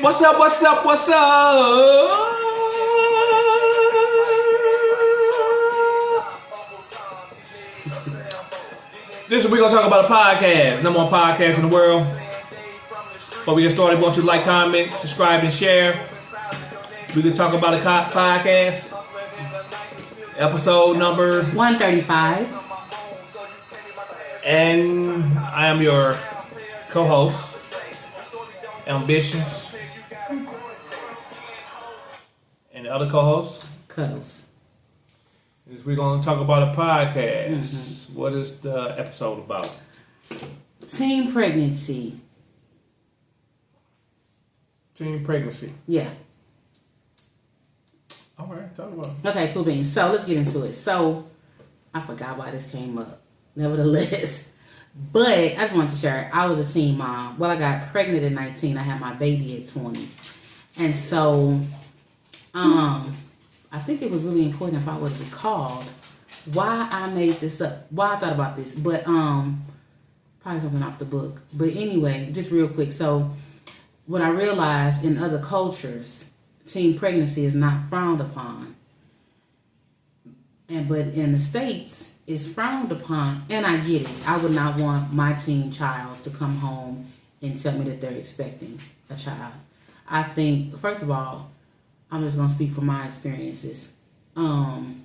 What's up, what's up, what's up? This is we're gonna talk about a podcast, number one podcast in the world. Before we get started, want you to like, comment, subscribe, and share. We can talk about a podcast. Episode number 135. And I am your co-host, Ambitious. And the other co-host, Cuddles. We're going to talk about a podcast. Mm-hmm. What is the episode about? Teen pregnancy. Teen pregnancy. Yeah. All right, talk about it. Okay, cool beans. So let's get into it. So I forgot why this came up. Nevertheless, but I just wanted to share. I was a teen mom. Well, I got pregnant at 19. I had my baby at 20, and so I think it was really important if I was recalled why I made this up. Why I thought about this, but probably something off the book. But anyway, just real quick. So what I realized in other cultures, teen pregnancy is not frowned upon, but in the States it's frowned upon. And I get it. I would not want my teen child to come home and tell me that they're expecting a child. I think, first of all, I'm just gonna speak from my experiences. Only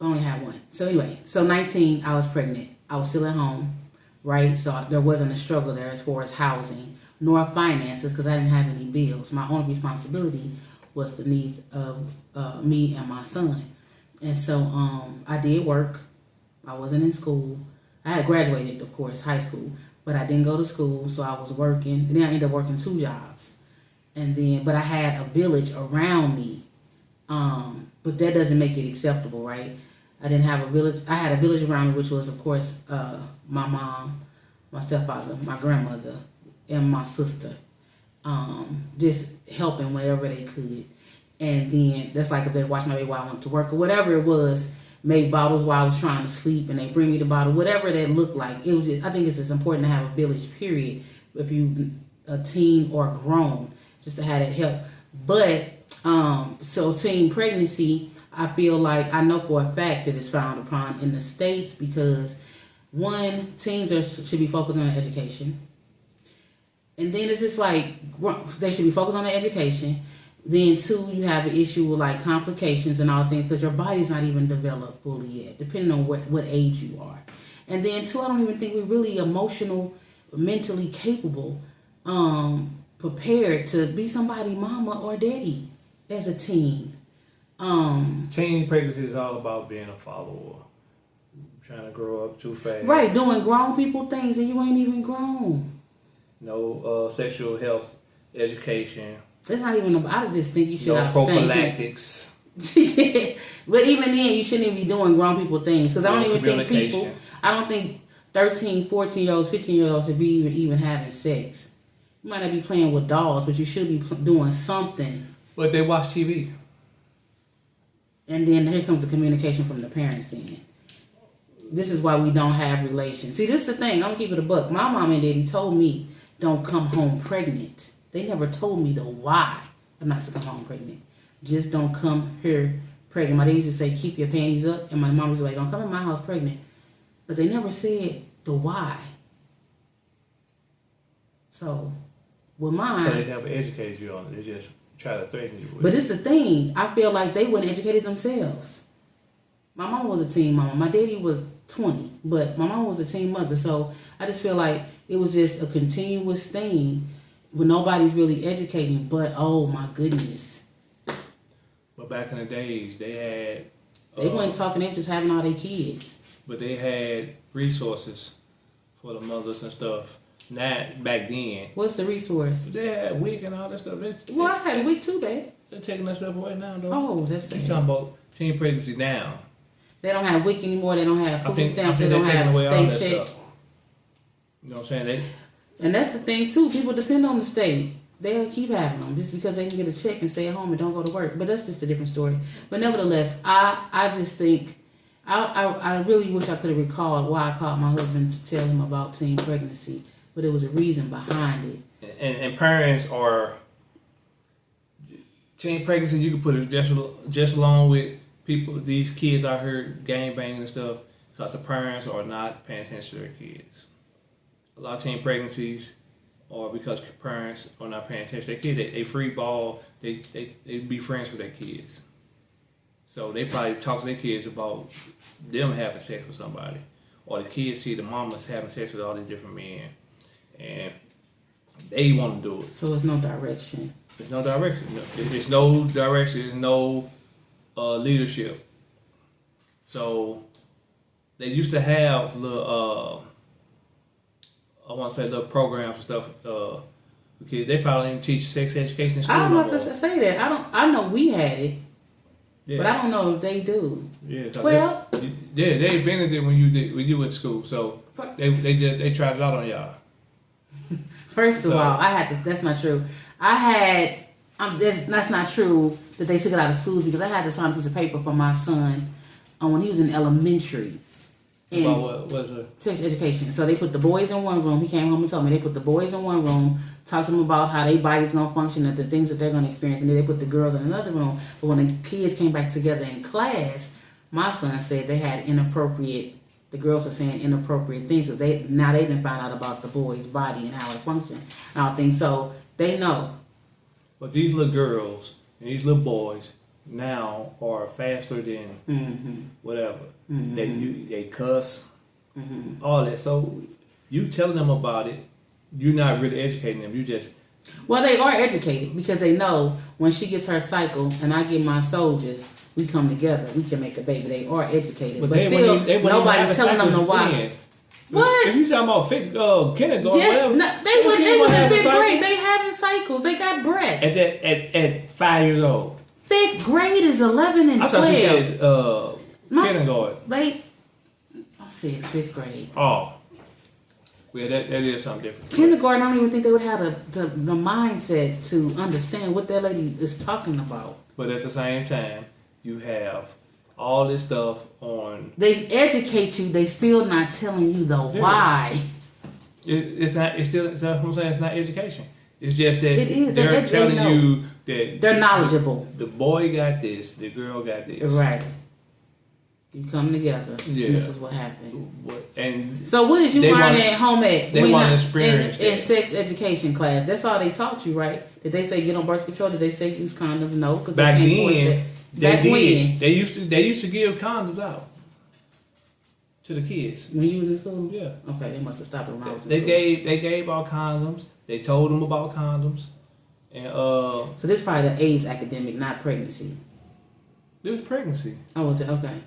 had one. So anyway, so 19, I was pregnant. I was still at home, right? So there wasn't a struggle there as far as housing nor finances because I didn't have any bills. My only responsibility was the needs of me and my son. And so I did work. I wasn't in school. I had graduated, of course, high school, but I didn't go to school, so I was working. And then I ended up working 2 jobs. And then, but I had a village around me. But that doesn't make it acceptable, right? I didn't have a village. I had a village around me, which was, of course, my mom, my stepfather, my grandmother, and my sister. Just helping wherever they could. And then that's like if they watched my baby while I went to work or whatever it was, made bottles while I was trying to sleep, and they bring me the bottle, whatever that looked like. It was just, I think it's just important to have a village, period, if you a teen or grown, just to have that help. But so teen pregnancy, I feel like I know for a fact that it's frowned upon in the States because one, teens should be focused on their education, and then it's just like they should be focused on their education. Then 2, you have an issue with like complications and all things because your body's not even developed fully yet, depending on what age you are. And then 2, I don't even think we're really mentally capable, prepared to be somebody mama or daddy as a teen. Teen pregnancy is all about being a follower, trying to grow up too fast. Right, doing grown people things and you ain't even grown. No sexual health education. That's not even about. I just think you should no abstain. prophylactics. Yeah. But even then, you shouldn't even be doing grown people things because I don't even think I don't think 13, 14-year-olds, 15-year-olds should be even having sex. You might not be playing with dolls, but you should be doing something. But they watch TV. And then here comes the communication from the parents then. This is why we don't have relations. See, this is the thing. I'm going to keep it a buck. My mom and daddy told me don't come home pregnant. They never told me the why I'm not to come home pregnant. Just don't come here pregnant. My dad used to say, keep your panties up. And my mom was like, don't come in my house pregnant. But they never said the why. So, with mine... So they never educated you on it. They just try to threaten you with it. But it's the thing. I feel like they weren't educated themselves. My mom was a teen mama. My daddy was 20. But my mom was a teen mother. So, I just feel like it was just a continuous thing where nobody's really educating. But, oh my goodness. But back in the days, they had... They weren't talking. They were just having all their kids. But they had resources for the mothers and stuff. Not back then. What's the resource? They had WIC and all that stuff. Well, I had WIC too, babe. They're taking that stuff away now, though. Oh, that's sad. You talking about teen pregnancy now. They don't have WIC anymore. They don't have food stamps. They don't taking have away all state that check. stuff. You know what I'm saying? And that's the thing too. People depend on the state. They'll keep having them just because they can get a check and stay at home and don't go to work. But that's just a different story. But nevertheless, I just think I really wish I could have recalled why I called my husband to tell him about teen pregnancy. But it was a reason behind it. And parents are teen pregnancy. You can put it just along with people. These kids out here gang banging and stuff because the parents are not paying attention to their kids. A lot of teen pregnancies are because parents are not paying attention to their kids. They free ball. They be friends with their kids. So they probably talk to their kids about them having sex with somebody. Or the kids see the mamas having sex with all these different men. And they want to do it. So there's no direction. There's no direction. There's no direction. There's no leadership. So they used to have little, I want to say little programs and stuff. Because they probably didn't teach sex education in school. I don't know if to say that. I know we had it. Yeah. But I don't know if they do. Yeah. Well, they invented it when you went to school. So they tried it out on y'all. First of all, that's not true. That's not true that they took it out of schools because I had to sign a piece of paper for my son when he was in elementary. And About what was it? Sex education. So they put the boys in one room. He came home and told me they put the boys in one room, talked to them about how their body's gonna function and the things that they're gonna experience, and then they put the girls in another room. But when the kids came back together in class, my son said they had inappropriate. The girls were saying inappropriate things. So they didn't find out about the boy's body and how it functioned. I don't think so. They know. But these little girls and these little boys now are faster than whatever. They cuss, all that. So you telling them about it, you're not really educating them. You just they are educated because they know when she gets her cycle and I get my soldiers, we come together. We can make a baby. They are educated, but still nobody's telling them the why. What? If you talking about kindergarten, yes, whatever, they was in 5th grade. They having cycles. They got breasts. At 5 years old. 5th grade is 11 and 12. I thought you said kindergarten. I said 5th grade. Oh. Yeah, that is something different. Kindergarten, I don't even think they would have the mindset to understand what that lady is talking about. But at the same time, you have all this stuff on. They educate you. They still not telling you the why. It's not. It's still. That's what I'm saying. It's not education. It's just that it is. They're telling you that they're knowledgeable. The boy got this. The girl got this. Right. You come together. Yeah. And this is what happened. And so what did you learn at home at? They want to experience in sex education class. That's all they taught you, right? Did they say get on birth control? Did they say use condoms? No, because back then they did. They used to give condoms out to the kids when you was in school. Yeah. Okay, they must have stopped when I was in school. They school. gave out condoms. They told them about condoms, and So this is probably the AIDS academic, not pregnancy. It was pregnancy. Oh, was it? Okay.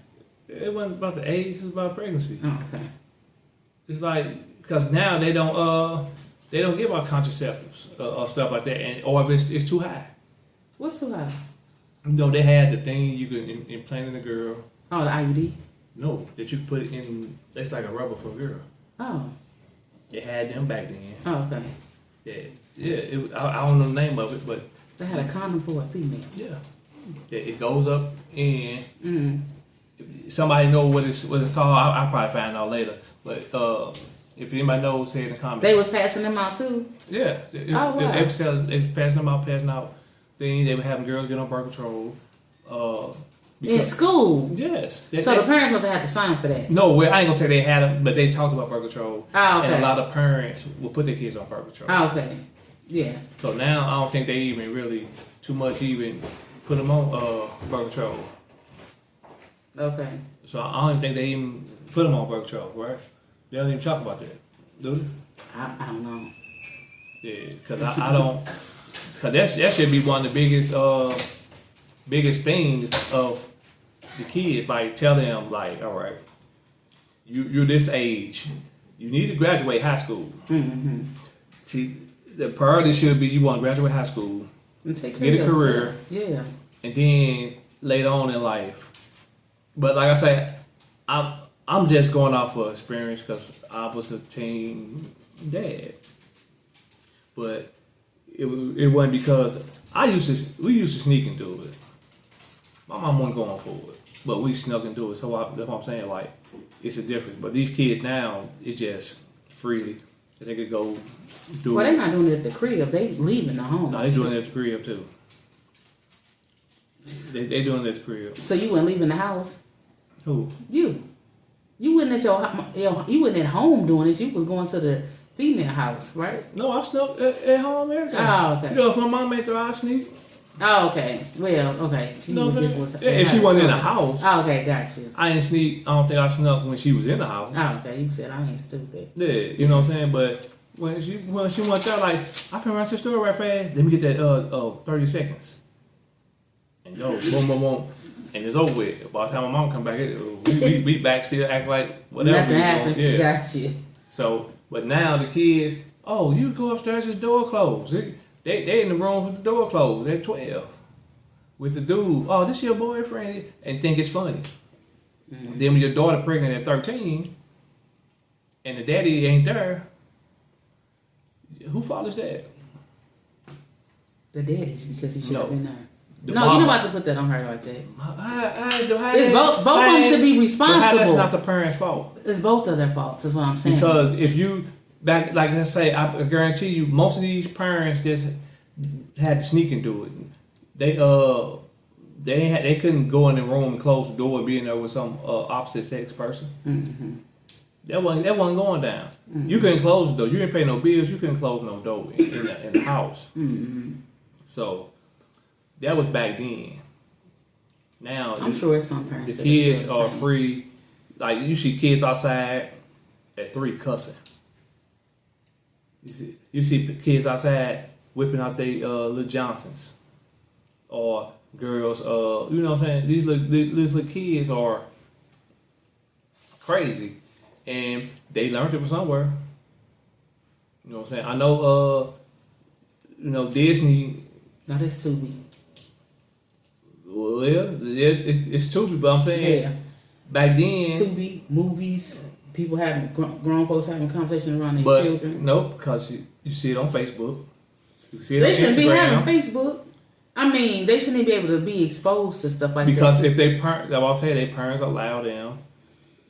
It wasn't about the AIDS. It was about pregnancy. Oh, okay. It's like because now they don't give out contraceptives or stuff like that, or if it's too high. What's too high? No, they had the thing you could implant in a girl. Oh, the IUD. No, that you could put it in. That's like a rubber for a girl. Oh. They had them back then. Oh, okay. Yeah. I don't know the name of it, but they had a condom for a female. Yeah. It goes up and. If somebody know what it's called, I'll probably find out later. But if anybody knows, say in the comments. They was passing them out too. Yeah. They was passing them out, passing out. Then they were having girls get on birth control. In school? Yes. So the parents must have had to sign for that. No, I ain't gonna say they had them, but they talked about birth control. Oh, okay. And a lot of parents will put their kids on birth control. Oh, okay. Yeah. So now I don't think they even really too much even put them on birth control. Okay. So I don't even think they even put them on birth control, right? They don't even talk about that, do they? I don't know. Yeah, because I don't. Because that should be one of the biggest things of the kids. Like tell them, like, all right, you're this age, you need to graduate high school. Mm-hmm. See, the priority should be you want to graduate high school, and take get a career, yeah, and then later on in life. But like I say, I'm just going off of experience because I was a teen dad. but it wasn't because we used to sneak and do it. My mom wasn't going for it, but we snuck and do it. So that's what I'm saying. Like, it's a difference. But these kids now, it's just freely. They could go do Well, it. they're not doing it at the crib. They leaving the home. No, they doing it at the crib too. They doing it at the crib. So you weren't leaving the house? Who? You wasn't at you wasn't at home doing this. You was going to the female house, right? No, I snuck at home every time. Oh, okay. You know, if my mom ain't there, I sneak. Oh, okay. Well, okay. You know what I'm saying? If she wasn't in the house. Oh, okay, got you. I ain't sneak. I don't think I snuck when she was in the house. Oh, okay. You said I ain't stupid. Yeah, you know what I'm saying? But when she went there, like, I can run to the store right fast. Let me get that 30 seconds. And yo, boom, boom, boom. And it's over with. By the time my mom come back, we back still act like whatever. Nothing happened. Yeah. Got you. So, but now the kids, oh, you go upstairs, the door closed. They in the room with the door closed. They're 12. With the dude, oh, this your boyfriend, and think it's funny. Mm-hmm. Then when your daughter pregnant at 13, and the daddy ain't there, who fault is that? The daddy's, because he should have been there. The no, mama. you're not about to put that on her like that. It's both of them should be responsible. How that's not the parents' fault? It's both of their faults, is what I'm saying. Because if you back, like let's say, I guarantee you, most of these parents just had to sneak and do it. They couldn't go in the room and close the door and be in there with some opposite sex person. Mm-hmm. That wasn't going down. Mm-hmm. You couldn't close the door. You didn't pay no bills. You couldn't close no door in the house. Mm-hmm. So that was back then. Now I'm sure some parents. The kids are free. Like you see kids outside at 3 cussing. You see kids outside whipping out their little Johnsons, or girls. You know what I'm saying? These little kids are crazy, and they learned it from somewhere. You know what I'm saying? I know. Disney. No, that's Tubi. Well, it's Tubi, but I'm saying back then Tubi movies, people having grown folks having conversations around their children. Nope, because you see it on Facebook. You see it they on shouldn't Instagram. be having Facebook. I mean, they shouldn't be able to be exposed to stuff like because that. Because if their parents allow them,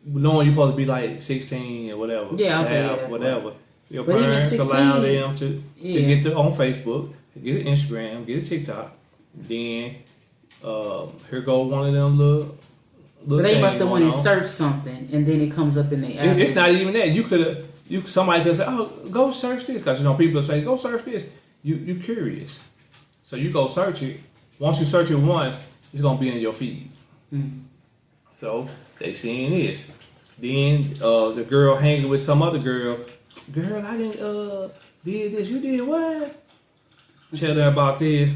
knowing you're supposed to be like 16 or whatever, whatever. Your but parents 16, allow them to get on Facebook, get an Instagram, get a TikTok. Then here go one of them little so they must have went and searched something, and then it comes up in the app. It's not even that. Somebody could say, "Oh, go search this," because people say, "Go search this." You curious, so you go search it. Once you search it once, it's gonna be in your feed. Mm. So they seeing this. Then the girl hanging with some other girl. Girl, I didn't did this. You did what? Tell her about this.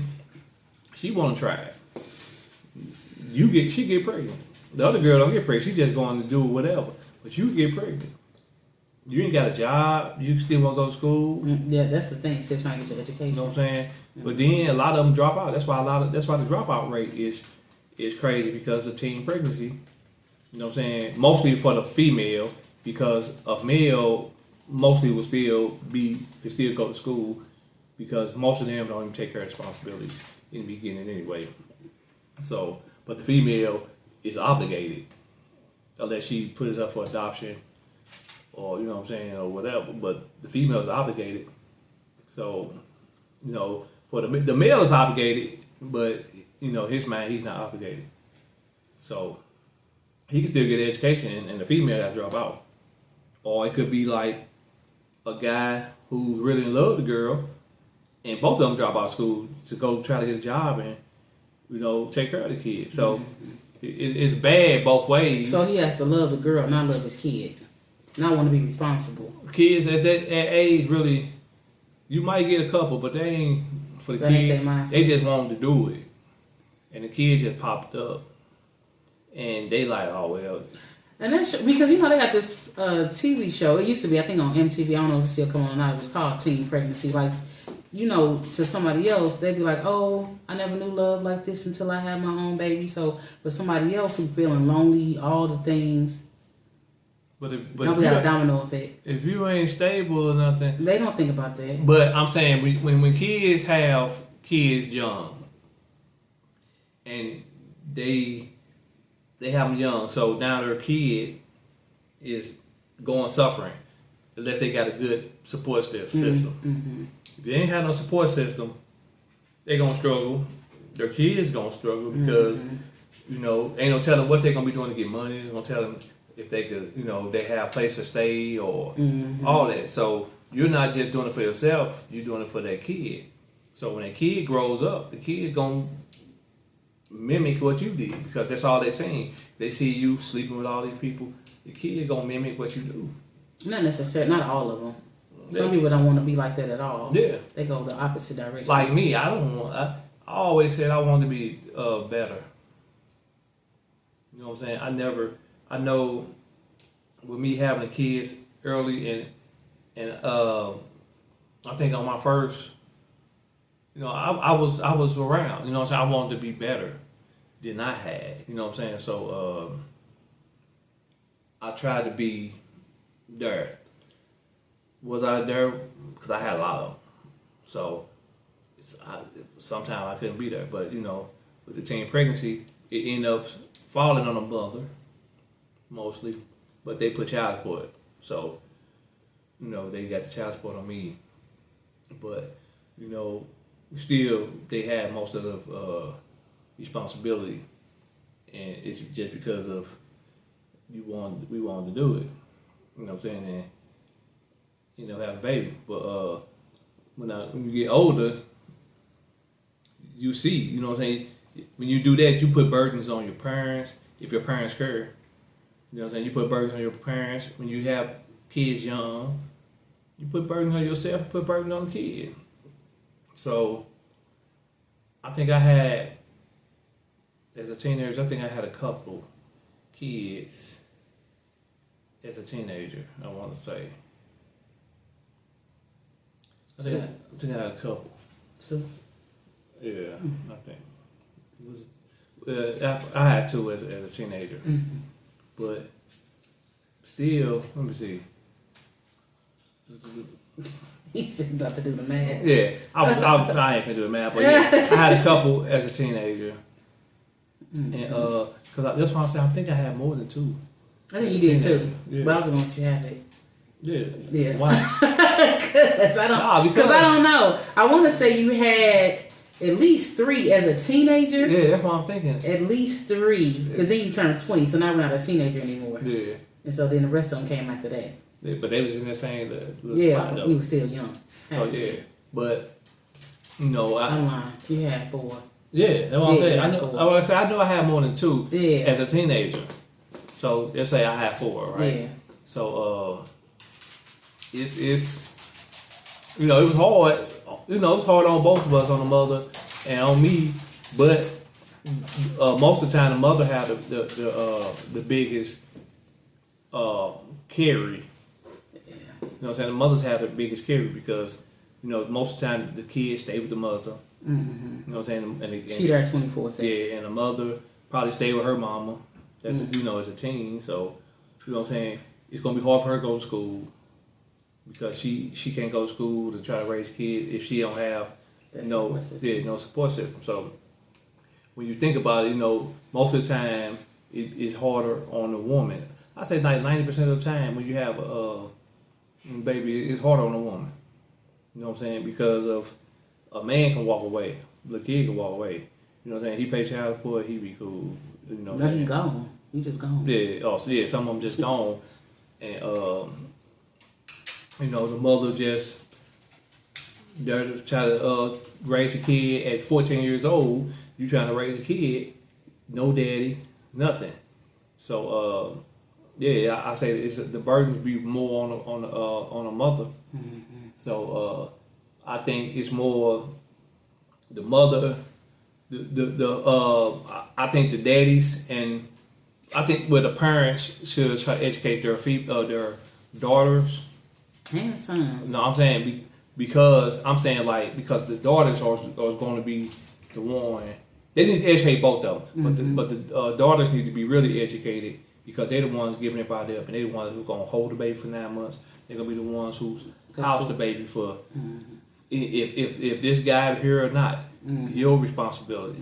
She wanna try it. She get pregnant. The other girl don't get pregnant. She just going to do whatever. But you get pregnant. You ain't got a job. You still want to go to school. Yeah, that's the thing. Still trying to get your education. You know what I'm saying? Mm-hmm. But then a lot of them drop out. That's why the dropout rate is crazy, because of teen pregnancy. You know what I'm saying? Mostly for the female, because a male mostly will still go to school, because most of them don't even take care of responsibilities in the beginning anyway. So, but the female is obligated, unless she puts it up for adoption, or you know what I'm saying, or whatever. But the female is obligated. So, for the male is obligated, but his man, he's not obligated. So he can still get education, and the female got to drop out. Or it could be like a guy who really love the girl, and both of them drop out of school to go try to get a job and take care of the kid. So it's bad both ways. So he has to love the girl, not love his kid, not want to be responsible. Kids at that age, really, you might get a couple, but they ain't for the kids. They just want to do it, and the kids just popped up, and they like, oh well. And that's because they got this TV show. It used to be, I think, on MTV. I don't know if it's still coming on now. It was called Teen Pregnancy. Like, to somebody else, they'd be like, "Oh, I never knew love like this until I had my own baby." So, but somebody else who's feeling lonely, all the things, Don't be a domino effect. If you ain't stable or nothing, They don't think about that. but I'm saying when kids have kids young, and they have them young, so now their kid is going suffering unless they got a good support system. Mm-hmm. If they ain't have no support system, they gonna struggle. Their kids gonna struggle because you know ain't no telling what they gonna be doing to get money. It's gonna tell them if they could, you know, they have a place to stay or all that. So you're not just doing it for yourself, you're doing it for that kid. So when that kid grows up, the kid gonna mimic what you did because that's all they seen. They see you sleeping with all these people, the kid gonna mimic what you do. Not necessarily, not all of them. Some people don't want to be like that at all. Yeah. They go the opposite direction. Like me, I don't want, I always said I wanted to be better. You know what I'm saying? I know with me having the kids early and I think on my first, you know, I was around, you know what I'm saying? I wanted to be better than I had, you know what I'm saying? So I tried to be there. Was I there? Because I had a lot of them. So sometimes I couldn't be there. But, you know, with the teen pregnancy, it ended up falling on the mother, mostly. But they put child support. So, you know, they got the child support on me. But, you know, still, they had most of the responsibility. And it's just because of we wanted to do it. You know what I'm saying? And, you know, have a baby. But when you get older, you see, you know what I'm saying? When you do that, you put burdens on your parents, if your parents care. You know what I'm saying? You put burdens on your parents. When you have kids young, you put burdens on yourself, put burdens on the kid. So, I think I had, as a teenager, I had a couple kids as a teenager, I want to say. I think I had a couple. Two. Yeah, I think. It was, I had two as a teenager. But still, let me see. He's about to do the math. Yeah, I ain't gonna do the math, but yeah, I had a couple as a teenager. And because that's why I said I think I had more than two. I think you did too. Yeah. But I was going to let you have it. Yeah. Yeah. Why? Because I don't know. I want to say you had at least 3 as a teenager. Yeah, that's what I'm thinking. At least 3. Because then you turned 20, so now we're not a teenager anymore. Yeah. And so then the rest of them came after that. Yeah, but they was in the same little yeah, spot, though. He was still young. So yeah, but you know, I'm lying. You had 4. Yeah, that's what I'm saying. I knew I had more than 2 yeah. as a teenager. So let's say I had 4, right? Yeah. So it's you know, it was hard. You know, it was hard on both of us, on the mother and on me. But most of the time, the mother had the biggest carry. You know what I'm saying? The mothers have the biggest carry because, you know, most of the time the kids stay with the mother. Mm-hmm. You know what I'm saying? And she there 24/7. Yeah, and the mother probably stay with her mama. That's you know, as a teen. So, you know what I'm saying? It's gonna be hard for her to go to school because she can't go to school to try to raise kids if she don't have no support system. So when you think about it, you know, most of the time it's harder on the woman. I say like 90% of the time when you have a baby, it's harder on a woman. You know what I'm saying? Because of a man can walk away, the kid can walk away. You know what I'm saying? He pays child support, he be cool. You know what I'm saying? He gone. He just gone. Yeah. Oh, so yeah. Some of them just gone, and you know, the mother just they're trying to raise a kid at 14 years old. You trying to raise a kid, no daddy, nothing. So yeah, I say it's the burden be more on a mother. Mm-hmm. So I think it's more the mother. I think the daddies and I think the parents should try to educate their daughters and sons. No, I'm saying because the daughters are going to be the one. They need to educate both of them, but the daughters need to be really educated because they're the ones giving their body up, and they're the ones who's gonna hold the baby for 9 months. They're gonna be the ones who's house the baby for. If this guy here or not, your responsibility.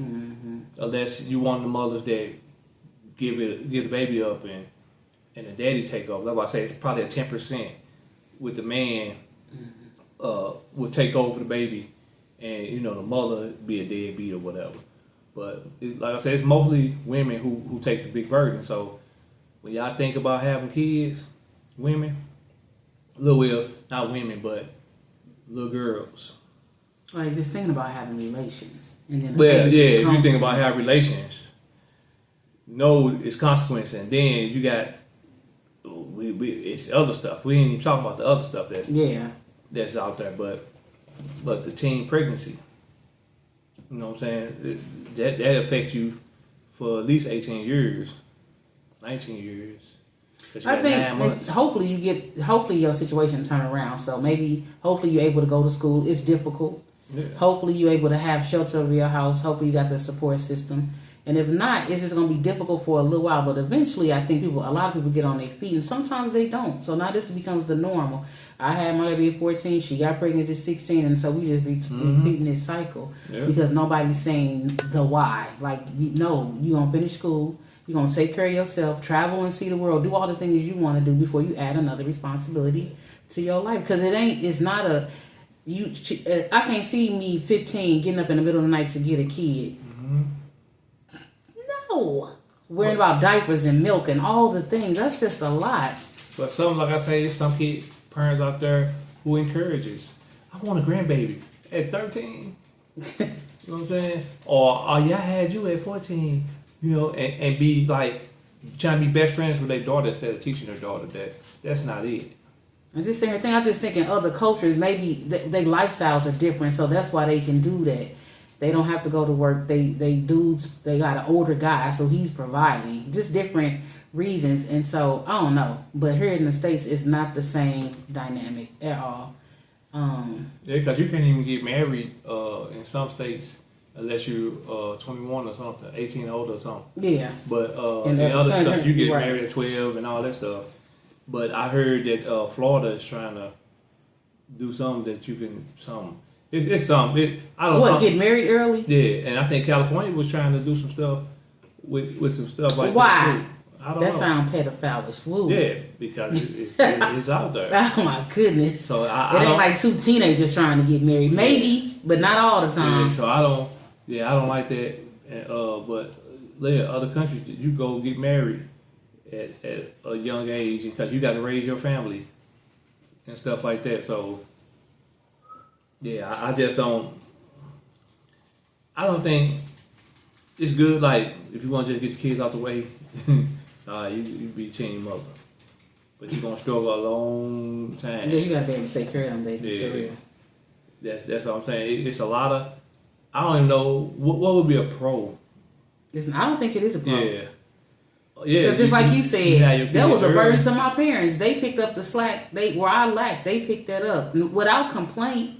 Unless you one of the mothers that give the baby up and the daddy take over. That's why I say it's probably a 10% with the man will take over the baby, and the mother be a deadbeat or whatever. But like I said, it's mostly women who take the big burden. So when y'all think about having kids, women, not women, but little girls. Like just thinking about having relations, and then if you think about having relations, it's consequence, and then you got it's other stuff. We ain't even talking about the other stuff that's out there, but the teen pregnancy. You know what I'm saying? That affects you for at least 18 years, 19 years. I think hopefully your situation turn around. So hopefully you're able to go to school. It's difficult. Yeah. Hopefully you're able to have shelter over your house. Hopefully you got the support system. And if not, it's just going to be difficult for a little while. But eventually, I think a lot of people get on their feet, and sometimes they don't. So now this becomes the normal. I had my baby at 14. She got pregnant at 16, and so we just repeating this cycle because nobody's saying the why. Like, you're going to finish school. You're going to take care of yourself, travel and see the world, do all the things you want to do before you add another responsibility to your life. Because I can't see me 15 getting up in the middle of the night to get a kid. No. Worrying about diapers and milk and all the things. That's just a lot. But like I say, there's some parents out there who encourages. I want a grandbaby at 13. You know what I'm saying? Or I had you at 14. And be like trying to be best friends with their daughter instead of teaching their daughter that's not it. I'm just saying, I'm just thinking other cultures, maybe their lifestyles are different, so that's why they can do that. They don't have to go to work. They got an older guy, so he's providing. Just different reasons, and so I don't know. But here in the States, it's not the same dynamic at all. Because you can't even get married in some states unless you're 21 or something, 18 or older or something. Yeah. But in other stuff, you get married at 12 and all that stuff. But I heard that Florida is trying to do something that you can It's something. I don't know. Get married early? Yeah, and I think California was trying to do some stuff with some stuff like Why? that. Why? I don't know. That sounds pedophilish. Woo. Yeah, because it's out there. Oh my goodness. So it ain't like two teenagers trying to get married. Maybe, but not all the time. Yeah, so I don't like that. But other countries, you go get married at a young age because you got to raise your family and stuff like that. So yeah, I just don't. I don't think it's good. Like if you want to just get your kids out the way, you be a teen mother, but you're gonna struggle a long time. Yeah, you gotta be able to take care of them, baby. Yeah, that's what I'm saying. It's a lot of. I don't even know what would be a pro. Listen, I don't think it is a pro. Yeah. Yeah, because just like you said, that was a burden to my parents. They picked up the slack. Where I lacked, they picked that up without complaint.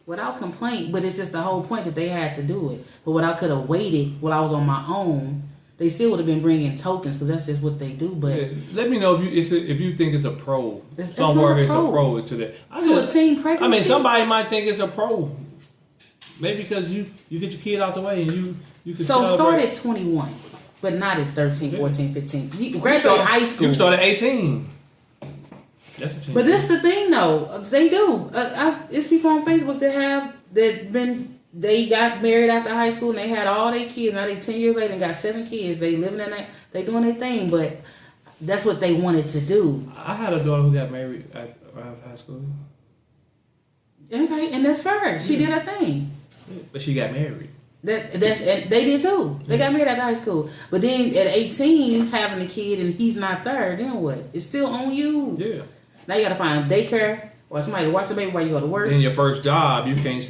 But it's just the whole point that they had to do it. But what I could have waited while I was on my own, they still would have been bringing tokens because that's just what they do. But let me know if you think it's a pro. Somewhere it's a pro to that. A teen pregnancy. I mean, somebody might think it's a pro. Maybe because you get your kid out the way and you can. So start at 21. But not at 13, 14, 15. You graduate high school. You can start at 18. That's a team. But this the thing, though. They do. It's people on Facebook they got married after high school and they had all their kids. Now they 10 years later and got 7 kids. They living in that. They doing their thing, but that's what they wanted to do. I had a daughter who got married after high school. Okay, and that's fair. She did her thing. But she got married. And they did too. They got married at high school. But then at 18, having a kid and he's not there, then what? It's still on you. Yeah. Now you got to find a daycare or somebody to watch the baby while you go to work. Then your first job, you can't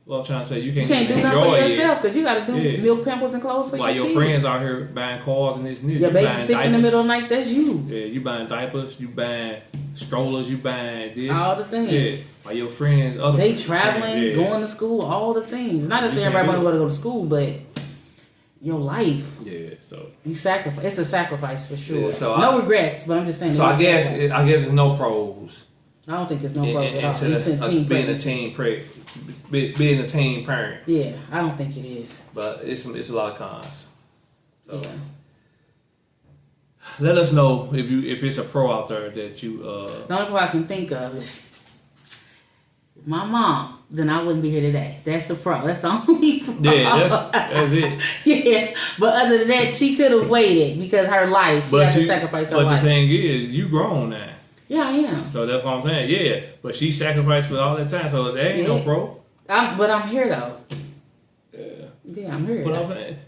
what I'm trying to say, you can't do nothing for yourself because you got to do milk, pampers, and clothes for while your friends out here buying cars and this and this. Your baby sick in the middle of the night, that's you. Yeah, you buying diapers, you buying strollers, you buying this. All the things. Yeah, while your friends, they traveling, going to school, all the things. Not to say everybody want to go to school, but your life. Yeah, so You sacrifice. It's a sacrifice for sure. Yeah, so no regrets, but I'm just saying. So I guess there's no pros. I don't think it's no pros at all. It's in being pregnancy. being a teen parent. Yeah, I don't think it is. But it's a lot of cons. So Yeah. let us know if it's a pro out there that you. The only pro I can think of is my mom. Then I wouldn't be here today. That's a pro. That's the only pro. Yeah, that's it. Yeah, but other than that, she could have waited because her life. She had to sacrifice her life. But the thing is, you grown now. Yeah, I am. So that's what I'm saying. Yeah, but she sacrificed for all that time, so there ain't no pro. But I'm here though. Yeah. Yeah, I'm here. But I'm saying,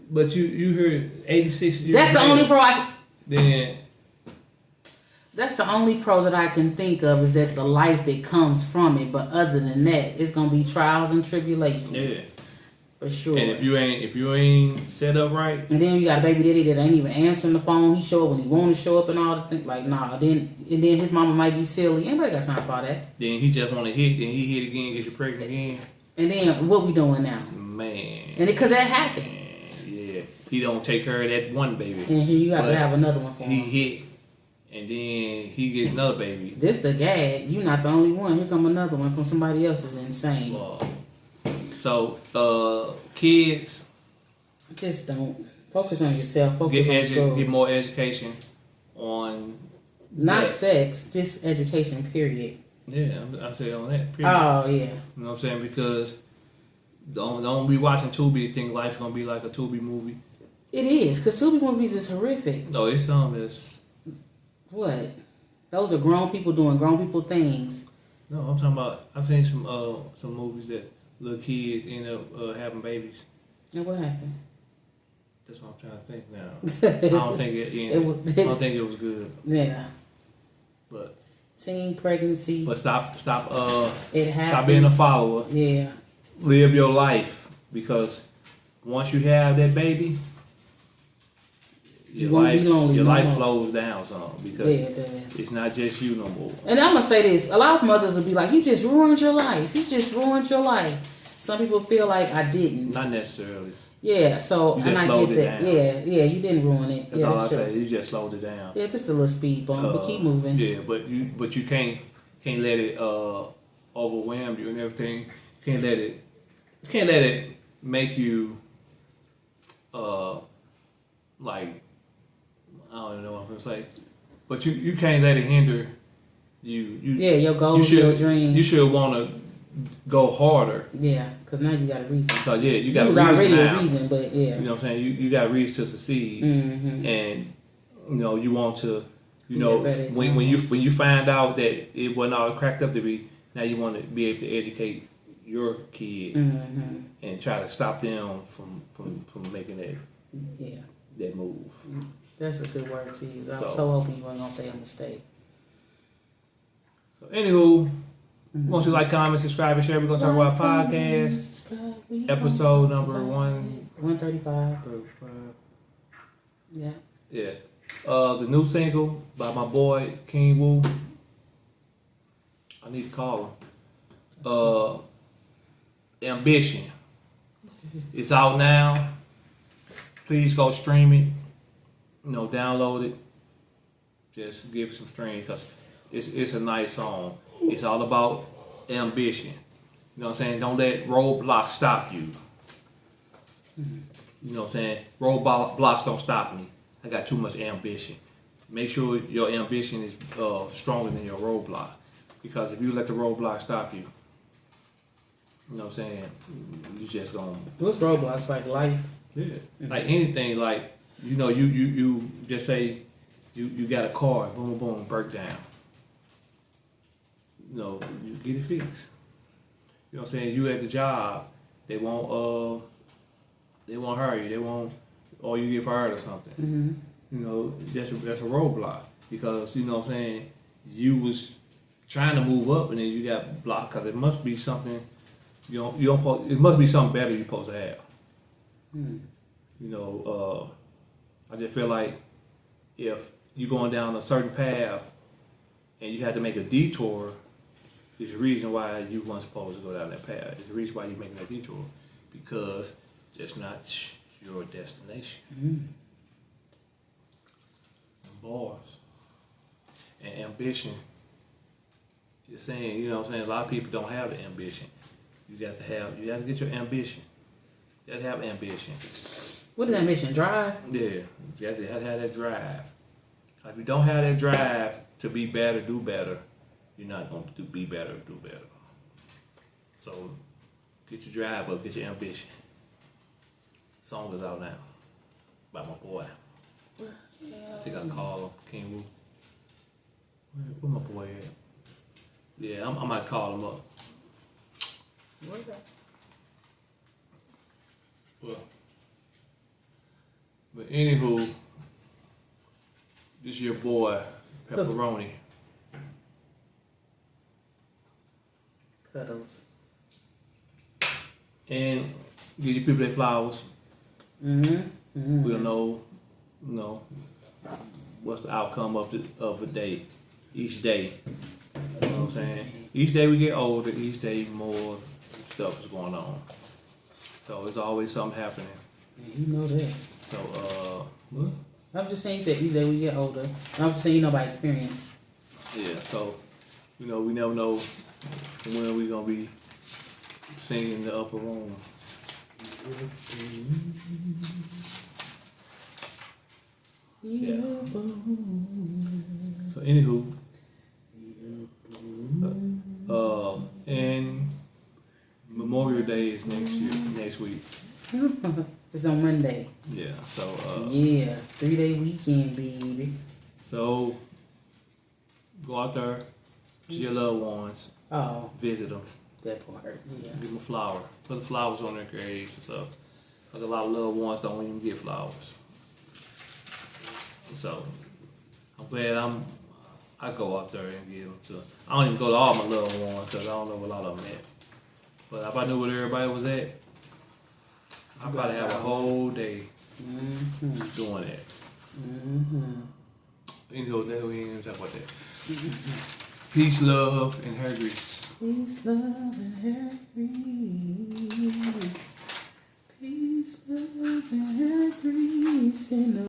but you heard 86 years. That's the only pro Then. That's the only pro that I can think of is that the life that comes from it. But other than that, it's gonna be trials and tribulations. Yeah. For sure. And if you ain't set up right, and then you got a baby daddy that ain't even answering the phone. He show up when he want to show up and all the things. Like then his mama might be silly. Anybody got time for all that? then he just want to hit. Then he hit again, get you pregnant again. And then what we doing now? Man. And because that happened. Yeah. He don't take care of that one baby. And here you got to have another one for him. He hit, and then he gets another baby. This the gag. You not the only one. Here come another one from somebody else. Is insane. So kids, just don't focus on yourself. Focus on school. Get more education on not sex, just education. Period. Yeah, I say on that. Period. Oh yeah. You know what I'm saying? Because don't be watching Tubi and think life's gonna be like a Tubi movie. It is, because Tubi movies is horrific. No, it's something that's what? Those are grown people doing grown people things. No, I'm talking about. I seen some movies that little kids end up having babies. And what happened? That's what I'm trying to think now. I don't think I don't think it was good. Yeah. But teen pregnancy. But stop. It happens. Stop being a follower. Yeah. Live your life, because once you have that baby, your life slows down some, because it's not just you no more. And I'm gonna say this: a lot of mothers will be like, "You just ruined your life. You just ruined your life." Some people feel like I didn't. Not necessarily. Yeah. So and I get that. Yeah. You didn't ruin it. That's all I say. You just slowed it down. Yeah, just a little speed bump, but keep moving. Yeah, but you can't let it overwhelm you and everything. Can't let it make you like, I don't even know what I'm gonna say, but you can't let it hinder you. Your goals, your dreams. You should want to go harder. Yeah, because now you got a reason. Because you got was a reason already now. a reason, but yeah, you know what I'm saying. You got reason to succeed, and you want to, when you find out that it wasn't all cracked up to be. Now you want to be able to educate your kid and try to stop them from making that move. That's a good word to use. I was so hoping you weren't gonna say a mistake. So anywho, once you like, comment, subscribe, and share, we're gonna talk about podcast episode number 135. Yeah. Yeah. The new single by my boy King Wu. I need to call him. Ambition. It's out now. Please go stream it. Download it. Just give it some stream, because it's a nice song. It's all about ambition. You know what I'm saying? Don't let roadblocks stop you. You know what I'm saying? Roadblocks don't stop me. I got too much ambition. Make sure your ambition is stronger than your roadblock. Because if you let the roadblock stop you, you know what I'm saying, you just gonna. What's roadblocks like life? Yeah, like anything, like you just say you got a car, boom boom, break down. You get it fixed. You know what I'm saying? You at the job, they won't hire you, they won't, or you get fired or something. That's a roadblock, because you know what I'm saying, you was trying to move up and then you got blocked, because it must be something it must be something better you're supposed to have. I just feel like if you're going down a certain path and you had to make a detour, there's a reason why you weren't supposed to go down that path. There's a reason why you're making that detour, because it's not your destination. Mm. And bars. And ambition. You're saying, you know what I'm saying, a lot of people don't have the ambition. You got to get your ambition. You got to have ambition. What is ambition? Drive? Yeah, you have to have that drive. If you don't have that drive to be better, do better, you're not going to be better, do better. So, get your drive up, get your ambition. Song is out now by my boy. I think I call him King Wu. Where my boy at? Yeah, I might call him up. Where's that? Well, but anywho, this your boy, Pepperoni. Cuddles. And give your people their flowers. Mm-hmm. Mm-hmm. We'll know, you know, what's the outcome of the day, each day. You know what I'm saying? Each day we get older, each day more stuff is going on. So it's always something happening. Yeah, you know that. So, I'm just saying, you said each day we get older. And I'm just saying, you know, by experience. yeah, so, you know, we never know when we gonna be singing in the upper room. Yeah. So anywho, and Memorial Day is next week. It's on Monday. Yeah. So yeah, 3-day weekend, baby. So go out there to your loved ones, Oh, visit them, that part. Yeah. give them a flower, put the flowers on their graves and stuff. Cause a lot of loved ones don't even get flowers. So I'm glad I go out there and give them to. I don't even go to all my loved ones because I don't know where a lot of them at. But if I knew where everybody was at, I'd probably have a whole day doing that. Anyway, that we ain't even talk about that. Peace, love, and hair grease. Peace, love, and hair grease. Peace, love, and hair grease.